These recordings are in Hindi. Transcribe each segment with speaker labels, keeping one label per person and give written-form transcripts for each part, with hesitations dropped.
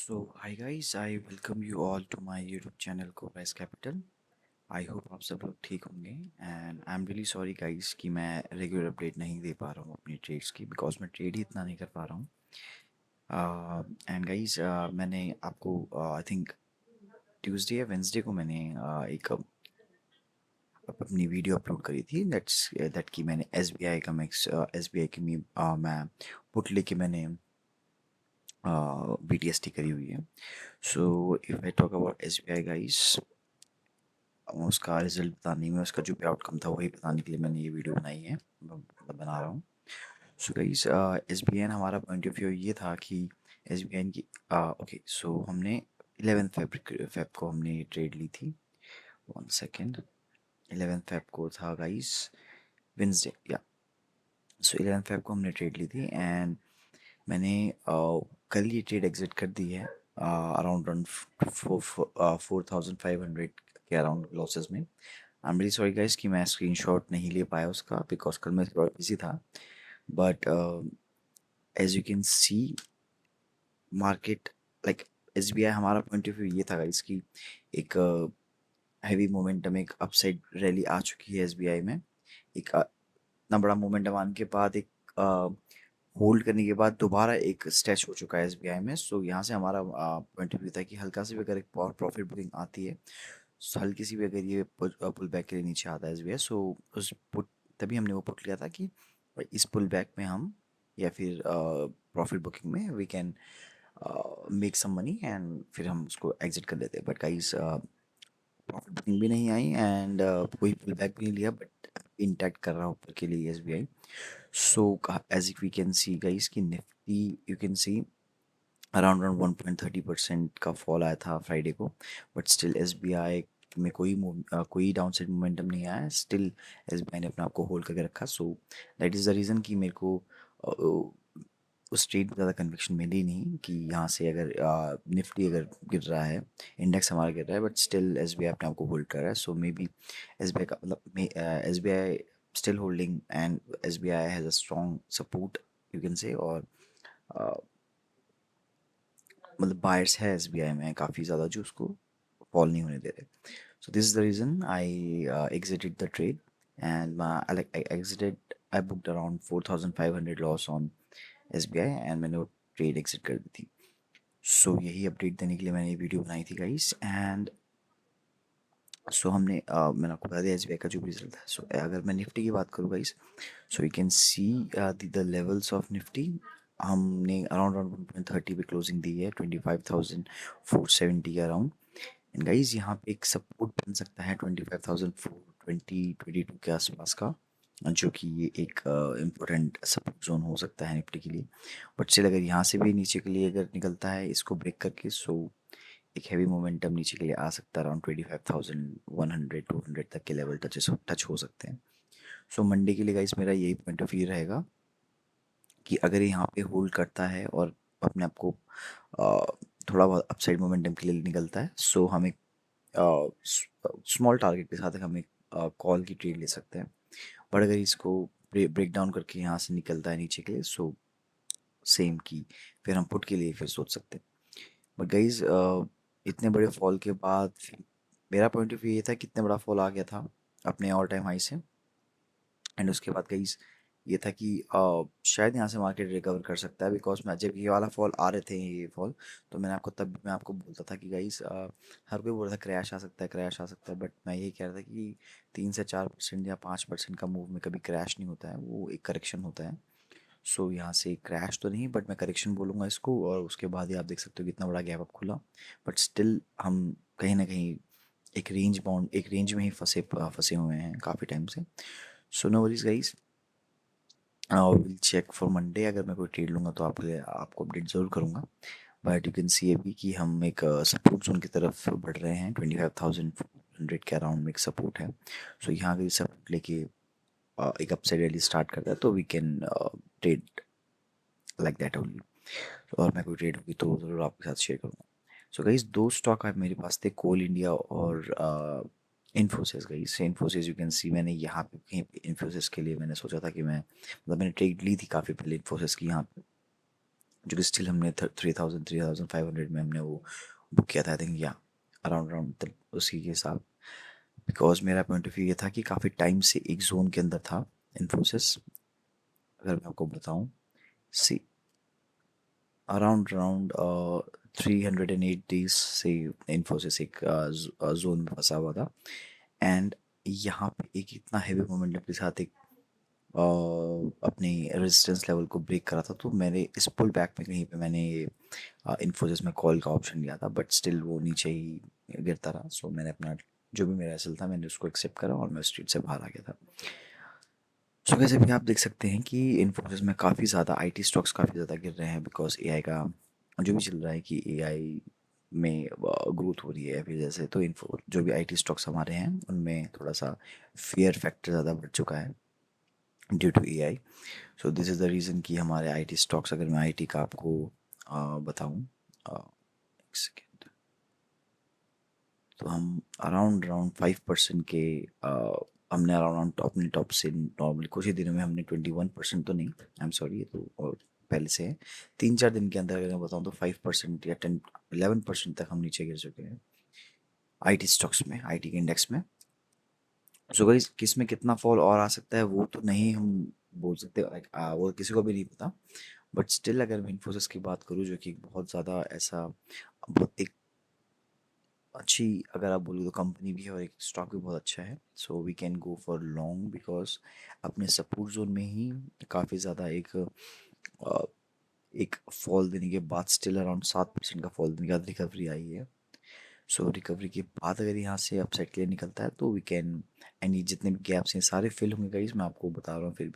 Speaker 1: Hi guys, I welcome you all to my YouTube channel Cobras Capital. I hope आप सब लोग ठीक होंगे and I am really sorry guys कि मैं रेगुलर अपडेट नहीं दे पा रहा हूँ अपनी ट्रेड्स की बिकॉज मैं ट्रेड ही इतना नहीं कर पा रहा हूँ एंड गाइस मैंने आपको आई थिंक ट्यूसडे या वेंसडे को मैंने एक अपनी वीडियो अपलोड करी थी दैट कि मैंने एसबीआई का एसबीआई की मैं पुट लेके मैंने बीटीएसटी करी हुई है. So if I talk about SBI guys, उसका रिजल्ट बताने में, उसका जो भी आउटकम था वही बताने के लिए मैंने ये वीडियो बनाई है, बना रहा हूँ. सो गाइस, एसबीआई हमारा पॉइंट ऑफ व्यू ये था कि एसबीआई की ओके, सो हमने 11 फेब को हमने ये ट्रेड ली थी. 1 सेकेंड. 11 फेब को था गाइस वेंसडे, या. सो 11 फेब को हमने ट्रेड ली थी एंड मैंने कल ये ट्रेड एग्जिट कर दी है अराउंड 4,500 के अराउंड लॉसेस में. I am really sorry guys कि मैं स्क्रीनशॉट नहीं ले पाया उसका बिकॉज कल मैं थोड़ा बिजी था. But as you can see market, like, SBI, हमारा पॉइंट ऑफ व्यू ये था गाइस कि एक हैवी मोमेंटम, एक अपसाइड रैली आ चुकी है एसबीआई में. एक इतना बड़ा मोमेंटम आने के बाद, एक होल्ड करने के बाद दोबारा एक स्ट्रेच हो चुका है एसबीआई में. सो यहाँ से हमारा पॉइंट ऑफ व्यू था कि हल्का से भी अगर एक प्रॉफिट बुकिंग आती है, सो हल्की सी भी अगर ये पुल बैक के लिए नीचे आता है एसबीआई, सो उस पुट, तभी हमने वो पुट लिया था कि इस पुल बैक में हम, या फिर प्रॉफिट बुकिंग में we can make some money and फिर हम उसको एग्जिट कर लेते हैं. बट गाइस, प्रॉफिट बुकिंग भी नहीं आई एंड कोई पुल बैक भी नहीं लिया, बट इंटैक्ट कर रहा ऊपर के लिए SBI. So as we can see guys कि Nifty, you can see around around 1.30% का फॉल आया था फ्राइडे को. बट स्टिल एसबीआई में कोई डाउनसाइड मोमेंटम नहीं आया. स्टिल एसबीआई ने अपने आप को होल्ड करके रखा. So that is the reason कि मेरे को उस ट्रेड में ज़्यादा कन्विक्शन मिली नहीं कि यहाँ से अगर निफ्टी अगर गिर रहा है, इंडेक्स हमारा गिर रहा है, बट स्टिल एसबीआई अपने आप को होल्ड कर रहा है. सो मे बी एसबीआई का मतलब SBI still holding and SBI has a strong support, you can say. और मतलब बायर्स है एसबीआई में काफ़ी ज़्यादा जो उसको फॉल नहीं होने दे रहे. सो this is the reason I exited the trade and I exited. I booked around 4,500 loss on SBI and मैंने वो ट्रेड एग्जिट कर दी थी. सो यही अपडेट देने के लिए मैंने ये वीडियो बनाई थी गाइस. एंड सो हमने मैंने आपको बता दिया एसबीआई का जो भी रिजल्ट है. सो अगर मैं निफ्टी की बात करूँ guys, so you can see the levels of Nifty. हमने अराउंड अराउंड 1.30 पे क्लोजिंग दी है, 25,470 के अराउंड. एंड गाइस, यहाँ पे एक सपोर्ट बन सकता है 25,420-22 के आसपास का, जो कि ये एक इम्पोर्टेंट सपोर्ट जोन हो सकता है निफ्टी के लिए. बट स्टिल अगर यहाँ से भी नीचे के लिए अगर निकलता है इसको ब्रेक करके, सो एक हैवी मोमेंटम नीचे के लिए आ सकता है. अराउंड 25,100-200 तक के लेवल टच हो सकते हैं. सो मंडे के लिए गाइस मेरा यही पॉइंट ऑफ व्यू रहेगा कि अगर ये यहाँ पे होल्ड करता है और अपने आप को थोड़ा बहुत अपसाइड मोमेंटम के लिए निकलता है, सो हम एक स्मॉल टारगेट के साथ हम एक कॉल की ट्रेड ले सकते हैं. बट अगर इसको ब्रेक डाउन करके यहाँ से निकलता है नीचे के लिए, सो सेम की फिर हम पुट के लिए फिर सोच सकते हैं. बट गाइज, इतने बड़े फॉल के बाद मेरा पॉइंट ऑफ व्यू ये था कि इतना बड़ा फॉल आ गया था अपने ऑल टाइम हाई से. एंड उसके बाद गाइज ये था कि शायद यहाँ से मार्केट रिकवर कर सकता है. बिकॉज मैं जब ये वाला फॉल आ रहे थे, ये फॉल, तो मैंने आपको तब भी मैं आपको बोलता था कि गाइज, हर कोई बोल रहा था क्रैश आ सकता है, क्रैश आ सकता है. बट मैं यही कह रहा था कि 3 से 4% या 5% का मूव में कभी क्रैश नहीं होता है, वो एक करेक्शन होता है. सो यहाँ से क्रैश तो नहीं, बट मैं करेक्शन बोलूँगा इसको. और उसके बाद ही आप देख सकते हो कि इतना बड़ा गैप अप खुला. बट स्टिल हम कहीं ना कहीं एक रेंज में ही फंसे हुए हैं काफ़ी टाइम से. So no worries guys, will check for Monday. अगर मैं कोई ट्रेड लूँगा तो आपको अपडेट ज़रूर करूँगा. बट यू कैन सी अभी कि हम एक सपोर्ट जोन की तरफ बढ़ रहे हैं. 25,400 के अराउंड में एक सपोर्ट है. सो यहाँ अगर सपोर्ट लेके एक अपसाइड रैली स्टार्ट करता है तो we can trade like that only. और मैं कोई ट्रेड होगी तो ज़रूर आपके साथ शेयर करूँगा. सो गाइस, दो स्टॉक है मेरे पास थे, कोल इंडिया और Infosys. Guys, Infosys you can सी मैंने यहाँ पे कहीं पे इन्फोसिस के लिए मैंने सोचा था कि मैं, मतलब मैंने ट्रेड ली थी काफ़ी पहले इन्फोसिस की यहाँ पे. जो कि स्टिल हमने 3,500 में हमने वो बुक किया था, आई थिंक, या अराउंड अराउंड उसी के हिसाब। बिकॉज मेरा पॉइंट ऑफ व्यू ये था कि काफ़ी टाइम से एक जोन के अंदर था इन्फोसिस। अगर मैं आपको बताऊं, सी अराउंड अराउंड 308 डेज से इन्फोसिस एक जोन में फंसा हुआ था। एंड यहाँ पे एक इतना हैवी मोमेंटम के साथ एक अपनी रेजिस्टेंस लेवल को ब्रेक करा था, तो मैंने इस पुल बैक में कहीं पे मैंने इन्फोसिस में कॉल का ऑप्शन लिया था, बट स्टिल वो नीचे ही गिरता रहा। सो मैंने अपना जो भी मेरा एसल था मैंने उसको एक्सेप्ट करा और मैं स्ट्रीट से बाहर आ गया था। सो वैसे भी आप देख सकते हैं कि इन्फोसिस में काफ़ी ज़्यादा आईटी स्टॉक्स काफ़ी ज़्यादा गिर रहे हैं, बिकॉज एआई का जो भी चल रहा है कि एआई में ग्रोथ हो रही है अभी, जैसे तो इन्फो जो भी आईटी स्टॉक्स हमारे हैं उनमें थोड़ा सा फियर फैक्टर ज़्यादा बढ़ चुका है due to AI. So this is the reason कि हमारे आईटी स्टॉक्स, अगर मैं आईटी का आपको बताऊं, एक सेकेंड, तो हम अराउंड अराउंड 5% के हमने अराउंड अपने टॉप से नॉर्मली कुछ ही दिनों में हमने 21% तो नहीं, आई एम सॉरी, ये तो और पहले से है। 3-4 दिन के अंदर अगर मैं बताऊं तो 5% या 10-11% तक हम नीचे गिर चुके हैं आईटी स्टॉक्स में, आईटी के इंडेक्स में। सो गाइस, किस में कितना फॉल और आ सकता है वो तो नहीं हम बोल सकते, लाइक वो किसी को भी नहीं पता। बट स्टिल अगर मैं इन्फोसिस की बात करूँ, जो कि बहुत ज़्यादा ऐसा बहुत एक अच्छी, अगर आप बोलो तो कंपनी भी है और एक स्टॉक भी बहुत अच्छा है, so we can go for long. Because अपने सपोर्ट जोन में ही काफ़ी ज़्यादा अ, एक फॉल देने के बाद स्टिल अराउंड 7% का फॉल देने के बाद रिकवरी आई है। सो रिकवरी के बाद अगर यहाँ से अपसाइड क्लियर निकलता है तो वी कैन, एंड ये जितने भी गैप्स हैं सारे फिल होंगे गाइस, मैं आपको बता रहा हूँ। फिर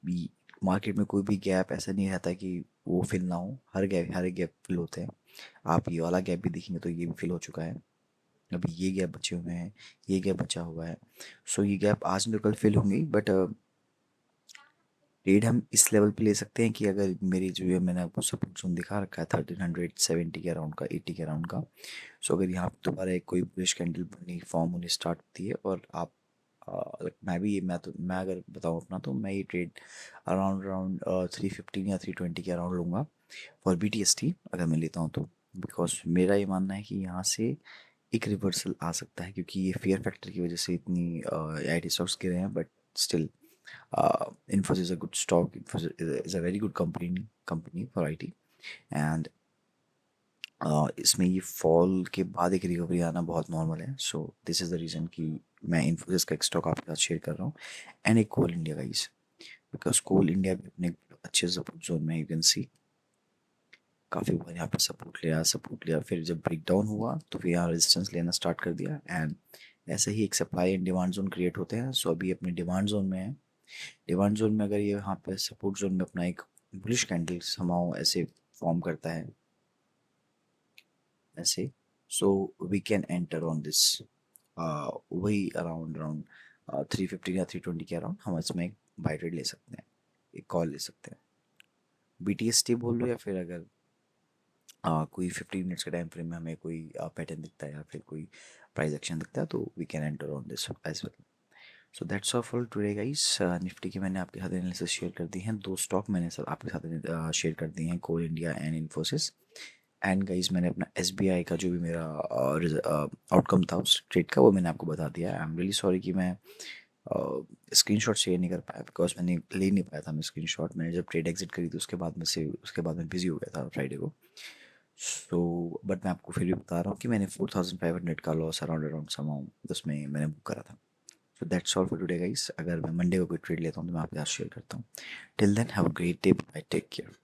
Speaker 1: भी मार्केट में कोई भी गैप ऐसा नहीं रहता कि वो फिल ना हो, हर एक गैप फिल होते हैं। आप ये वाला गैप भी देखेंगे तो ये भी फिल हो चुका है, अभी ये गैप बचे हुए हैं, ये गैप बचा हुआ है। सो ये गैप आज नहीं तो कल फिल होंगी, बट ट्रेड हम इस लेवल पे ले सकते हैं कि अगर मेरी जो है, मैंने आपको सपोर्ट जोन दिखा रखा है 1370 के अराउंड का, 80 के अराउंड का। सो अगर यहाँ पे दोबारा एक कोई बुलिश कैंडल बननी फॉर्म होनी स्टार्ट होती है और आप मैं भी ये मैं अगर बताऊँ अपना, तो मैं ये ट्रेड अराउंड अराउंड 315 या 320 के अराउंड लूँगा फॉर BTST अगर मैं लेता हूँ तो। बिकॉज मेरा ये मानना है कि यहाँ से एक रिवर्सल आ सकता है, क्योंकि ये फियर फैक्टर की वजह से इतनी आईटी स्टॉक्स गिरे हैं, but still Infosys is a good stock. Infosys is a very good company for IT, and इसमें ये फॉल के बाद एक रिकवरी आना बहुत नॉर्मल है। सो दिस इज़ द रीज़न कि मैं इन्फोसिस का एक स्टॉक आपके साथ शेयर कर रहा हूँ, एंड एक Coal India guys, because Coal India भी अपने अच्छे सपोर्ट जोन में, यू कैन सी काफ़ी बार यहाँ पे सपोर्ट लिया, फिर जब ब्रेक डाउन हुआ तो फिर यहाँ रेजिस्टेंस लेना स्टार्ट कर दिया, एंड ऐसे ही एक supply and demand zone create होते हैं। सो अभी अपने डिमांड जोन में है। डिमांड जोन में अगर ये यहाँ पे सपोर्ट जोन में अपना एक बुलिश कैंडल समाओ ऐसे फॉर्म करता है ऐसे, so we can enter on this वही अराउंड अराउंड 350 या 320 के अराउंड हम इसमें एक बाय ट्रेड ले सकते हैं, एक कॉल ले सकते हैं। BTST बोल लो, या फिर अगर कोई 15 मिनट्स के टाइम फ्रेम में हमें कोई पैटर्न दिखता है या फिर कोई प्राइस एक्शन दिखता है, तो we can enter on this as well. So that's all for today guys. Nifty की मैंने आपके साथ एनालिसिस शेयर कर दी हैं, दो स्टॉक मैंने सर आपके साथ शेयर कर दिए हैं, Coal India and Infosys. And guys मैंने अपना SBI का जो भी मेरा आउटकम था उस ट्रेड का, वो मैंने आपको बता दिया है। आई एम रियली सॉरी कि मैं स्क्रीनशॉट शेयर नहीं कर पाया, बिकॉज मैंने ले नहीं पाया था मैं स्क्रीनशॉट। मैंने जब ट्रेड एग्जिट करी थी उसके बाद मैं बिजी हो गया था फ्राइडे को। सो बट मैं आपको फिर भी बता रहा हूँ कि मैंने 4500 का लॉस अराउंड अराउंड समाउंट उसमें मैंने बुक करा था। सो that's all for today guys. अगर मैं मंडे को कोई ट्रेड लेता हूँ तो मैं आपके साथ शेयर करता हूँ। Till then have a great day, bye, take care.